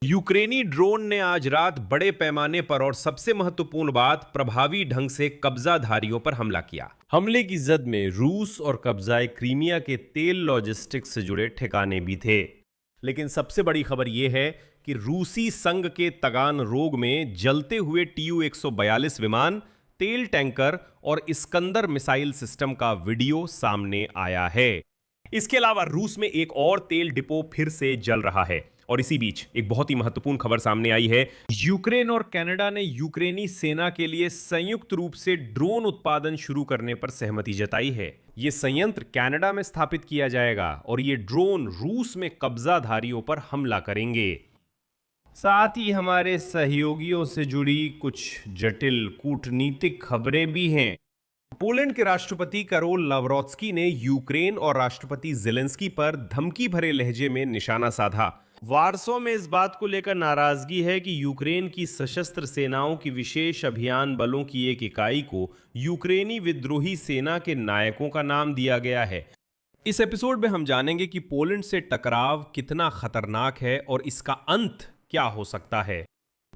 यूक्रेनी ड्रोन ने आज रात बड़े पैमाने पर और सबसे महत्वपूर्ण बात प्रभावी ढंग से कब्जाधारियों पर हमला किया। हमले की जद में रूस और कब्जाए क्रीमिया के तेल लॉजिस्टिक्स से जुड़े ठिकाने भी थे। लेकिन सबसे बड़ी खबर यह है कि रूसी संघ के तगान रोग में जलते हुए TU-142 विमान, तेल टैंकर और इस्कंदर मिसाइल सिस्टम का वीडियो सामने आया है। इसके अलावा रूस में एक और तेल डिपो फिर से जल रहा है। और इसी बीच एक बहुत ही महत्वपूर्ण खबर सामने आई है। यूक्रेन और कनाडा ने यूक्रेनी सेना के लिए संयुक्त रूप से ड्रोन उत्पादन शुरू करने पर सहमति जताई है। यह संयंत्र कनाडा में स्थापित किया जाएगा और ये ड्रोन रूस में कब्जाधारियों पर हमला करेंगे। साथ ही हमारे सहयोगियों से जुड़ी कुछ जटिल कूटनीतिक खबरें भी हैं। पोलैंड के राष्ट्रपति करोल लाव्रोत्स्की ने यूक्रेन और राष्ट्रपति ज़ेलेंस्की पर धमकी भरे लहजे में निशाना साधा। वार्सो में इस बात को लेकर नाराजगी है कि यूक्रेन की सशस्त्र सेनाओं की विशेष अभियान बलों की एक इकाई को यूक्रेनी विद्रोही सेना के नायकों का नाम दिया गया है। इस एपिसोड में हम जानेंगे कि पोलैंड से टकराव कितना खतरनाक है और इसका अंत क्या हो सकता है।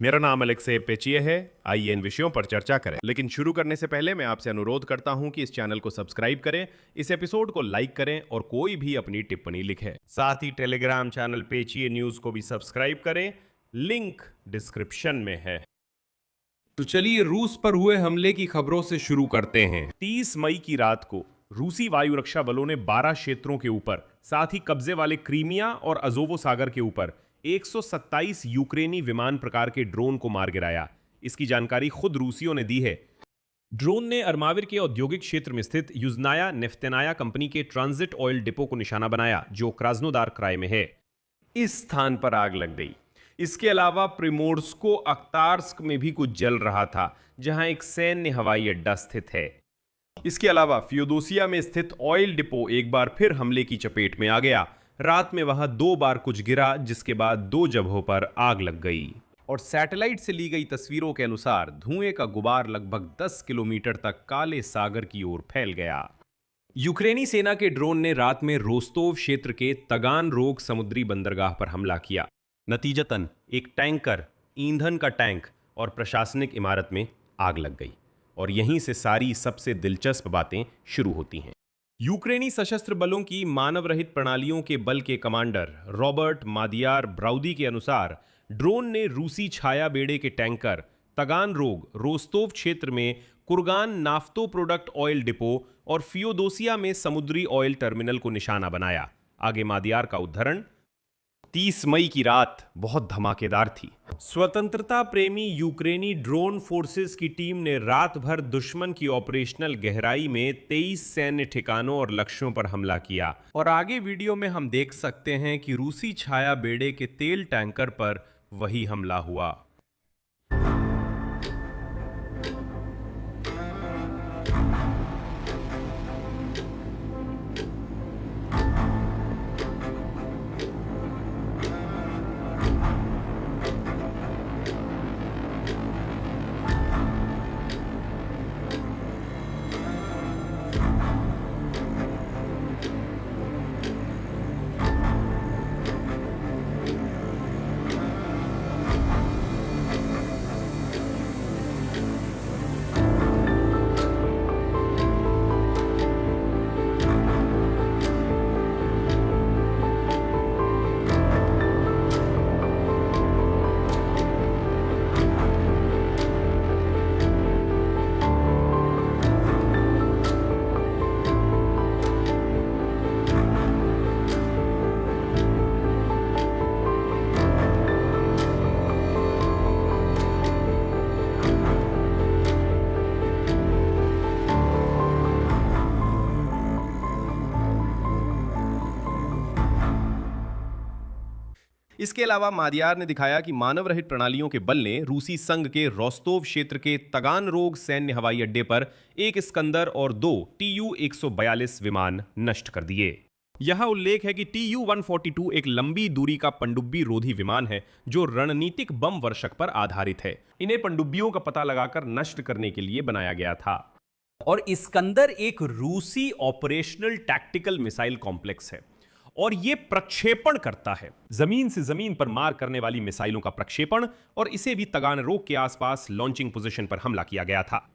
मेरा नाम अलेक्सेय पेचिए है। आइए इन विषयों पर चर्चा करें। लेकिन शुरू करने से पहले मैं आपसे अनुरोध करता हूं कि इस चैनल को सब्सक्राइब करें, इस एपिसोड को लाइक करें और कोई भी अपनी टिप्पणी लिखें। साथ ही टेलीग्राम चैनल पेचिए न्यूज को भी सब्सक्राइब करें, लिंक डिस्क्रिप्शन में है। तो चलिए रूस पर हुए हमले की खबरों से शुरू करते हैं। 30 मई की रात को रूसी वायु रक्षा बलों ने 12 क्षेत्रों के ऊपर, साथ ही कब्जे वाले क्रीमिया और अजोवो सागर के ऊपर 127 यूक्रेनी विमान प्रकार के ड्रोन को मार गिराया। इसकी जानकारी खुद रूसियों ने दी है। ड्रोन ने अर्माविर के औद्योगिक क्षेत्र में स्थित युजनाया नेफ्तेनाया कंपनी के ट्रांजिट ऑयल डिपो को निशाना बनाया, जो क्रास्नोदार क्राय में है। इस स्थान पर आग लग गई। इसके अलावा प्रिमोर्स्को अख्तार्स्क में भी कुछ जल रहा था, जहां एक सैन्य हवाई अड्डा स्थित है। इसके अलावा फ्योदोसिया में स्थित ऑयल डिपो एक बार फिर हमले की चपेट में आ गया। रात में वहां 2 बार कुछ गिरा, जिसके बाद 2 जगहों पर आग लग गई। और सैटेलाइट से ली गई तस्वीरों के अनुसार धुएं का गुबार लगभग 10 किलोमीटर तक काले सागर की ओर फैल गया। यूक्रेनी सेना के ड्रोन ने रात में रोस्तोव क्षेत्र के तगान रोग समुद्री बंदरगाह पर हमला किया। नतीजतन एक टैंकर, ईंधन का टैंक और प्रशासनिक इमारत में आग लग गई। और यहीं से सारी सबसे दिलचस्प बातें शुरू होती हैं। यूक्रेनी सशस्त्र बलों की मानव रहित प्रणालियों के बल के कमांडर रॉबर्ट मादियार ब्राउदी के अनुसार ड्रोन ने रूसी छाया बेड़े के टैंकर, तगान रोग रोस्तोव क्षेत्र में कुर्गान नाफ्तो प्रोडक्ट ऑयल डिपो और फियोदोसिया में समुद्री ऑयल टर्मिनल को निशाना बनाया। आगे मादियार का उद्धरण। 30 मई की रात बहुत धमाकेदार थी। स्वतंत्रता प्रेमी यूक्रेनी ड्रोन फोर्सेस की टीम ने रात भर दुश्मन की ऑपरेशनल गहराई में 23 सैन्य ठिकानों और लक्ष्यों पर हमला किया। और आगे वीडियो में हम देख सकते हैं कि रूसी छाया बेड़े के तेल टैंकर पर वही हमला हुआ। इसके अलावा मादियार ने दिखाया कि मानव रहित प्रणालियों के बल ने रूसी संघ के रोस्तोव क्षेत्र के तगान रोग सैन्य हवाई अड्डे पर एक इस्कंदर और 2 TU-142 विमान नष्ट कर दिए। यहां उल्लेख है कि TU-142 एक लंबी दूरी का पनडुब्बी रोधी विमान है जो रणनीतिक बम वर्षक पर आधारित है। इन्हें पनडुब्बियों का पता लगाकर नष्ट करने के लिए बनाया गया था। और इस्कंदर एक रूसी ऑपरेशनल टैक्टिकल मिसाइल कॉम्प्लेक्स है और ये प्रक्षेपण करता है, जमीन से जमीन पर मार करने वाली मिसाइलों का प्रक्षेपण, और इसे भी तगानरोग के आसपास लॉन्चिंग पोजीशन पर हमला किया गया था।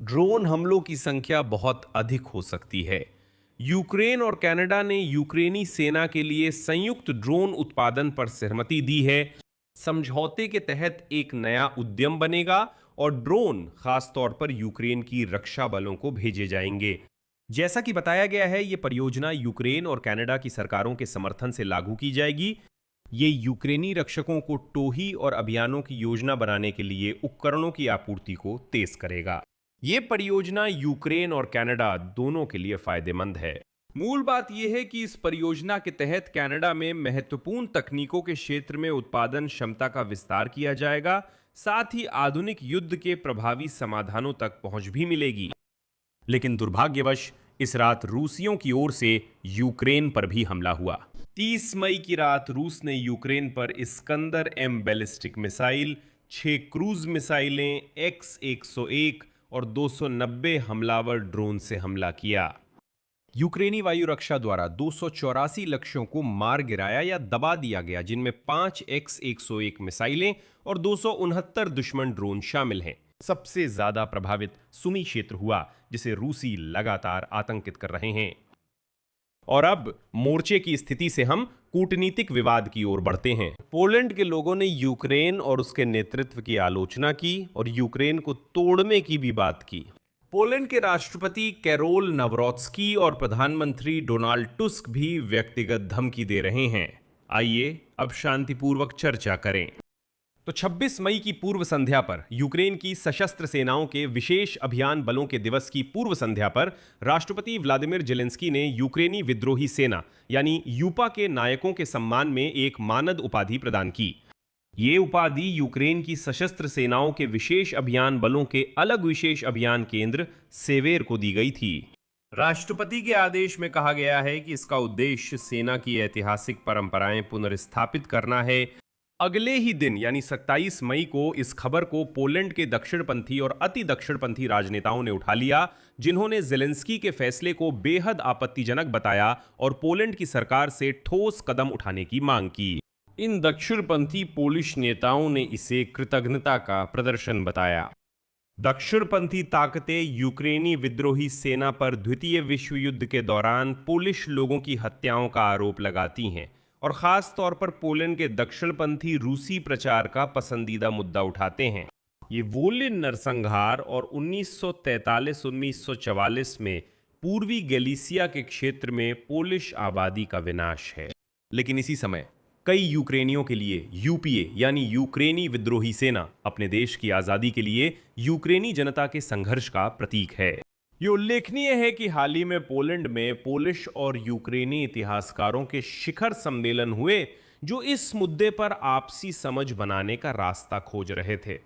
ड्रोन हमलों की संख्या बहुत अधिक हो सकती है। यूक्रेन और कनाडा ने यूक्रेनी सेना के लिए संयुक्त ड्रोन उत्पादन पर सहमति दी है। समझौते के तहत एक नया उद्यम बनेगा और ड्रोन खासतौर पर यूक्रेन की रक्षा बलों को भेजे जाएंगे। जैसा कि बताया गया है, यह परियोजना यूक्रेन और कनाडा की सरकारों के समर्थन से लागू की जाएगी। ये यूक्रेनी रक्षकों को टोही और अभियानों की योजना बनाने के लिए उपकरणों की आपूर्ति को तेज करेगा। ये परियोजना यूक्रेन और कनाडा दोनों के लिए फायदेमंद है। मूल बात यह है कि इस परियोजना के तहत कनाडा में महत्वपूर्ण तकनीकों के क्षेत्र में उत्पादन क्षमता का विस्तार किया जाएगा, साथ ही आधुनिक युद्ध के प्रभावी समाधानों तक पहुंच भी मिलेगी। लेकिन दुर्भाग्यवश इस रात रूसियों की ओर से यूक्रेन पर भी हमला हुआ। 30 मई की रात रूस ने यूक्रेन पर Iskander M ballistic missile, 6 cruise मिसाइलें, X-101 और 290 हमलावर ड्रोन से हमला किया। यूक्रेनी वायु रक्षा द्वारा 284 लक्ष्यों को मार गिराया या दबा दिया गया, जिनमें 5 X-101 मिसाइलें और 269 दुश्मन ड्रोन शामिल हैं। सबसे ज्यादा प्रभावित सुमी क्षेत्र हुआ, जिसे रूसी लगातार आतंकित कर रहे हैं। और अब मोर्चे की स्थिति से हम कूटनीतिक विवाद की ओर बढ़ते हैं। पोलैंड के लोगों ने यूक्रेन और उसके नेतृत्व की आलोचना की और यूक्रेन को तोड़ने की भी बात की। पोलैंड के राष्ट्रपति कैरोल नवरोत्स्की और प्रधानमंत्री डोनाल्ड टस्क भी व्यक्तिगत धमकी दे रहे हैं। आइए अब शांतिपूर्वक चर्चा करें। तो 26 मई की पूर्व संध्या पर यूक्रेन की सशस्त्र सेनाओं के विशेष अभियान बलों के दिवस की पूर्व संध्या पर राष्ट्रपति व्लादिमीर जेलेंस्की ने यूक्रेनी विद्रोही सेना यानी यूपा के नायकों के सम्मान में एक मानद उपाधि प्रदान की। ये उपाधि यूक्रेन की सशस्त्र सेनाओं के विशेष अभियान बलों के अलग विशेष अभियान केंद्र सेवेर को दी गई थी। राष्ट्रपति के आदेश में कहा गया है कि इसका उद्देश्य सेना की ऐतिहासिक परंपराएं पुनर्स्थापित करना है। अगले ही दिन यानी 27 मई को इस खबर को पोलैंड के दक्षिणपंथी और अति दक्षिणपंथी राजनेताओं ने उठा लिया, जिन्होंने जेलेंस्की के फैसले को बेहद आपत्तिजनक बताया और पोलैंड की सरकार से ठोस कदम उठाने की मांग की। इन दक्षिणपंथी पोलिश नेताओं ने इसे कृतज्ञता का प्रदर्शन बताया। दक्षिणपंथी ताकतें यूक्रेनी विद्रोही सेना पर द्वितीय विश्व युद्ध के दौरान पोलिश लोगों की हत्याओं का आरोप लगाती हैं और खास तौर पर पोलैंड के दक्षिणपंथी रूसी प्रचार का पसंदीदा मुद्दा उठाते हैं। ये वोलिन नरसंहार और 1943-1944 में पूर्वी गैलिसिया के क्षेत्र में पोलिश आबादी का विनाश है। लेकिन इसी समय कई यूक्रेनियों के लिए यूपीए यानी यूक्रेनी विद्रोही सेना अपने देश की आजादी के लिए यूक्रेनी जनता के संघर्ष का प्रतीक है। ये उल्लेखनीय है कि हाल ही में पोलैंड में पोलिश और यूक्रेनी इतिहासकारों के शिखर सम्मेलन हुए, जो इस मुद्दे पर आपसी समझ बनाने का रास्ता खोज रहे थे।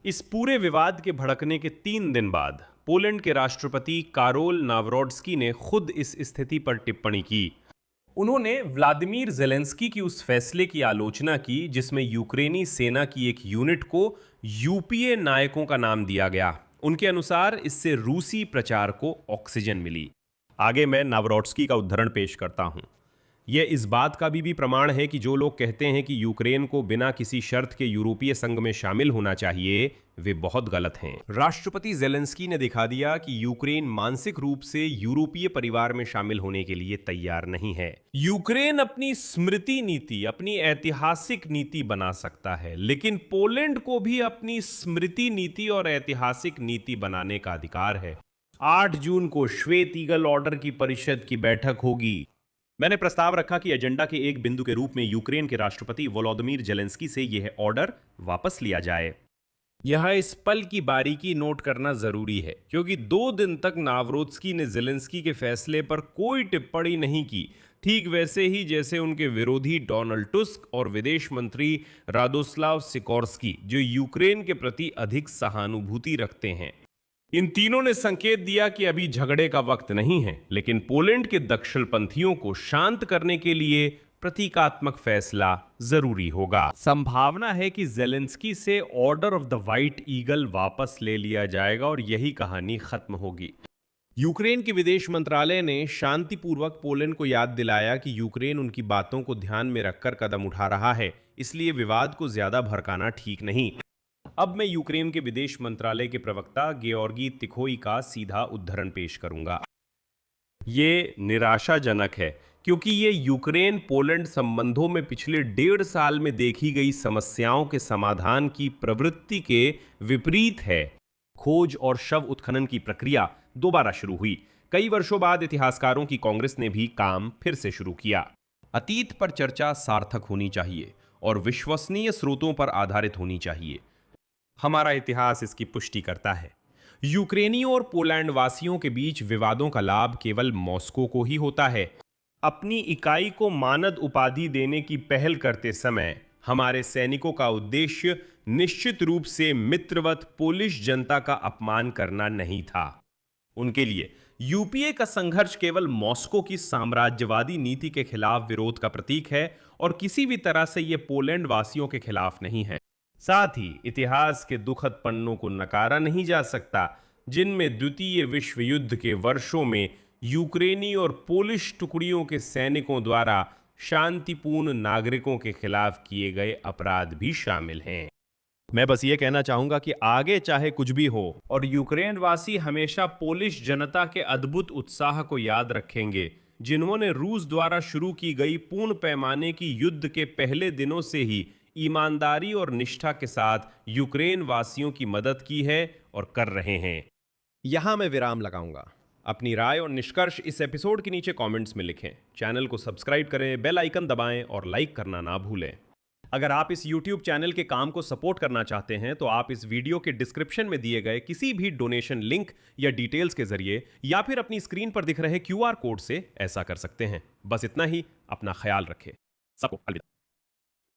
इस पूरे विवाद के भड़कने के 3 दिन बाद पोलैंड के राष्ट्रपति कारोल नावरोड्स्की ने खुद इस स्थिति पर टिप्पणी की। उन्होंने व्लादिमीर जेलेंस्की की उस फैसले की आलोचना की जिसमें यूक्रेनी सेना की एक यूनिट को यूपीए नायकों का नाम दिया गया। उनके अनुसार इससे रूसी प्रचार को ऑक्सीजन मिली। आगे मैं नावरोट्स्की का उद्धरण पेश करता हूं। यह इस बात का भी प्रमाण है कि जो लोग कहते हैं कि यूक्रेन को बिना किसी शर्त के यूरोपीय संघ में शामिल होना चाहिए, वे बहुत गलत हैं। राष्ट्रपति जेलेंस्की ने दिखा दिया कि यूक्रेन मानसिक रूप से यूरोपीय परिवार में शामिल होने के लिए तैयार नहीं है। यूक्रेन अपनी स्मृति नीति, अपनी ऐतिहासिक नीति बना सकता है, लेकिन पोलैंड को भी अपनी स्मृति नीति और ऐतिहासिक नीति बनाने का अधिकार है। 8 जून को श्वेत ईगल ऑर्डर की परिषद की बैठक होगी। मैंने प्रस्ताव रखा कि एजेंडा के एक बिंदु के रूप में यूक्रेन के राष्ट्रपति वोलोदिमीर जेलेंस्की से यह ऑर्डर वापस लिया जाए। यह इस पल की बारीकी नोट करना जरूरी है, क्योंकि 2 दिन तक नावरोत्स्की ने जेलेंस्की के फैसले पर कोई टिप्पणी नहीं की, ठीक वैसे ही जैसे उनके विरोधी डोनाल्ड टस्क और विदेश मंत्री रादोस्लाव सिकोर्स्की, जो यूक्रेन के प्रति अधिक सहानुभूति रखते हैं। इन तीनों ने संकेत दिया कि अभी झगड़े का वक्त नहीं है, लेकिन पोलैंड के दक्षिणपंथियों को शांत करने के लिए प्रतीकात्मक फैसला जरूरी होगा। संभावना है कि जेलेंस्की से order of the white eagle वापस ले लिया जाएगा और यही कहानी खत्म होगी। यूक्रेन के विदेश मंत्रालय ने शांतिपूर्वक पोलैंड को याद दिलाया कि यूक्रेन उनकी बातों को ध्यान में रखकर कदम उठा रहा है, इसलिए विवाद को ज्यादा भड़काना ठीक नहीं। अब मैं यूक्रेन के विदेश मंत्रालय के प्रवक्ता गेओर्गी तिखोई का सीधा उद्धरण पेश करूंगा। ये निराशाजनक है, क्योंकि ये यूक्रेन पोलैंड संबंधों में पिछले 1.5 साल में देखी गई समस्याओं के समाधान की प्रवृत्ति के विपरीत है। खोज और शव उत्खनन की प्रक्रिया दोबारा शुरू हुई। कई वर्षों बाद इतिहासकारों की कांग्रेस ने भी काम फिर से शुरू किया। अतीत पर चर्चा सार्थक होनी चाहिए और विश्वसनीय स्रोतों पर आधारित होनी चाहिए। हमारा इतिहास इसकी पुष्टि करता है। यूक्रेनियों और पोलैंड वासियों के बीच विवादों का लाभ केवल मॉस्को को ही होता है। अपनी इकाई को मानद उपाधि देने की पहल करते समय हमारे सैनिकों का उद्देश्य निश्चित रूप से मित्रवत पोलिश जनता का अपमान करना नहीं था। उनके लिए यूपीए का संघर्ष केवल मॉस्को की साम्राज्यवादी नीति के खिलाफ विरोध का प्रतीक है और किसी भी तरह से यह पोलैंड वासियों के खिलाफ नहीं है। साथ ही इतिहास के दुखद पन्नों को नकारा नहीं जा सकता, जिनमें द्वितीय विश्व युद्ध के वर्षों में यूक्रेनी और पोलिश टुकड़ियों के सैनिकों द्वारा शांतिपूर्ण नागरिकों के खिलाफ किए गए अपराध भी शामिल हैं। मैं बस ये कहना चाहूंगा कि आगे चाहे कुछ भी हो, और यूक्रेन वासी हमेशा पोलिश जनता के अद्भुत उत्साह को याद रखेंगे, जिन्होंने रूस द्वारा शुरू की गई पूर्ण पैमाने की युद्ध के पहले दिनों से ही ईमानदारी और निष्ठा के साथ यूक्रेन वासियों की मदद की है और कर रहे हैं। यहां मैं विराम लगाऊंगा। अपनी राय और निष्कर्ष इस एपिसोड के नीचे कमेंट्स में लिखें। चैनल को सब्सक्राइब करें, बेल आइकन दबाएं और लाइक करना ना भूलें। अगर आप इस YouTube चैनल के काम को सपोर्ट करना चाहते हैं तो आप इस वीडियो के डिस्क्रिप्शन में दिए गए किसी भी डोनेशन लिंक या डिटेल्स के जरिए या फिर अपनी स्क्रीन पर दिख रहे QR कोड से ऐसा कर सकते हैं। बस इतना ही। अपना ख्याल रखें। सबको अलविदा।